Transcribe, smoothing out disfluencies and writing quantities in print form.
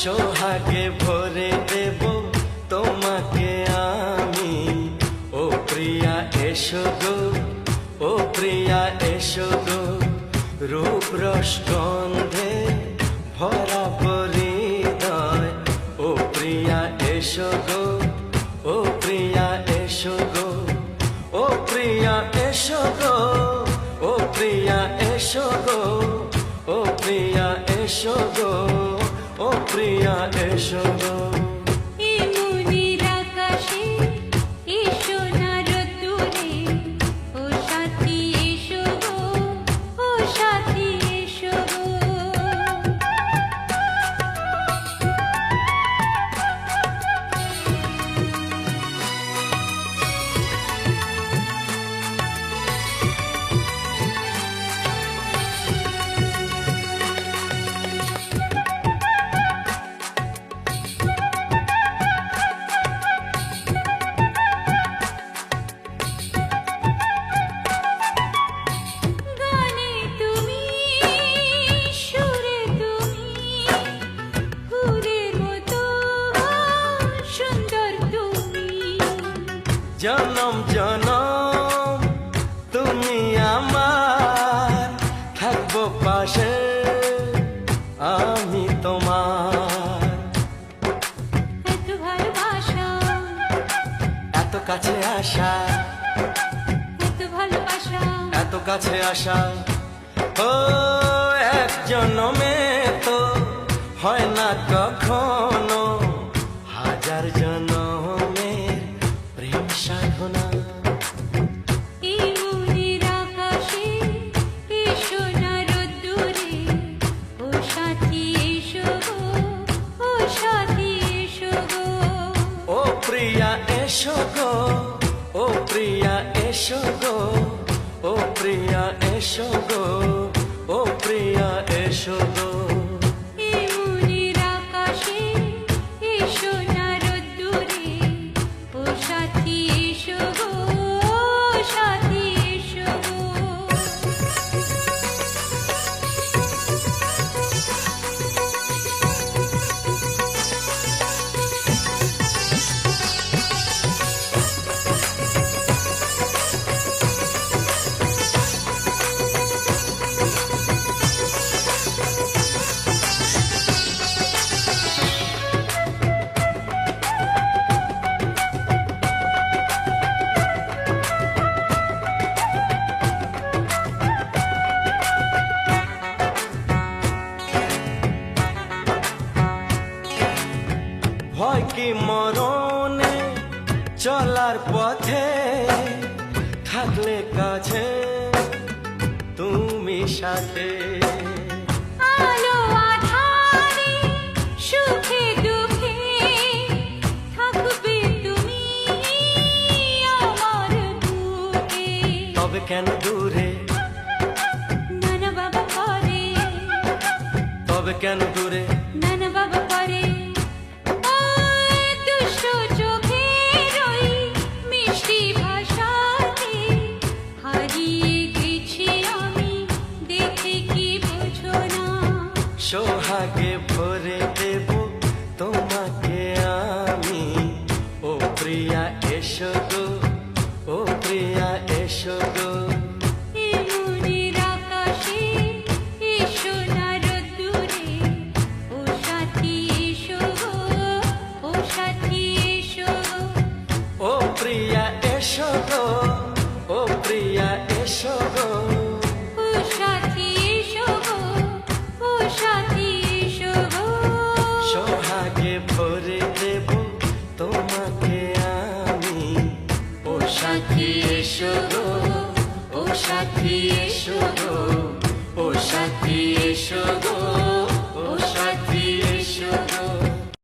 সোহাগে ভরে দেব তোমাকে আমি, ও প্রিয়া এসো গো, ও প্রিয়া এসো গো। রূপ রস গন্ধে ভরা হৃদয়, ও প্রিয়া এসো গো, ও প্রিয়া এসো গো, ও প্রিয়া এসো গো, ও প্রিয়া এসো গো, ও প্রিয়া এসো গো, ও প্রিয়া এসো গো। জনম জনম তুমি আমার, থাকবো পাশে আমি তোমার। এত ভালোবাসা, এত কাছে আসা, এত ভালোবাসা, এত কাছে আসা, ও এক জনমে তো হয় না কখনো, হাজার জনমের প্রেম সাধনা। এই মনের আকাশে এসো না রোদ্দুরে, ও সাথী এসো গো, ও সাথী এসো গো। ও প্রিয়া এসো গো, ও প্রিয়া এসো গো, ও প্রিয়া এসো গো, ও প্রিয়া এসো গো। এই মনের আকাশে এসো না রোদ্দুরে, ও সাথী এসো গো, ও সাথী এসো গো। ভয় কি মরণে চলার পথে, থাকলে কাছে তুমি সাথে। আলো আঁধারে সুখে দুঃখে থাকবে তুমি আমার বুকে। তবে কেন দূরে, নানা বাবা করে, তবে কেন দূরে, নানা বাবা করে। ওই দুষ্ট চোখের ওই মিষ্টি ভাষাতে হারিয়ে গেছি আমি, দেখে কি বোঝো না। সোহাগে ভরে দেব তোমাকে আমি, ও প্রিয়া এসো গো, ও প্রিয়া এসো গো। এই মনের আকাশে এসো না রোদ্দুরে, ও সাথী এসো গো, ও সাথী এসো গো। ও প্রিয়া এসো গো, ও প্রিয়া এসো গো। ও সাথী এসো গো, ও সাথী এসো গো। সোহাগে ভরে দেব তোমাকে সাথী এসো গো, ও সাথী এসো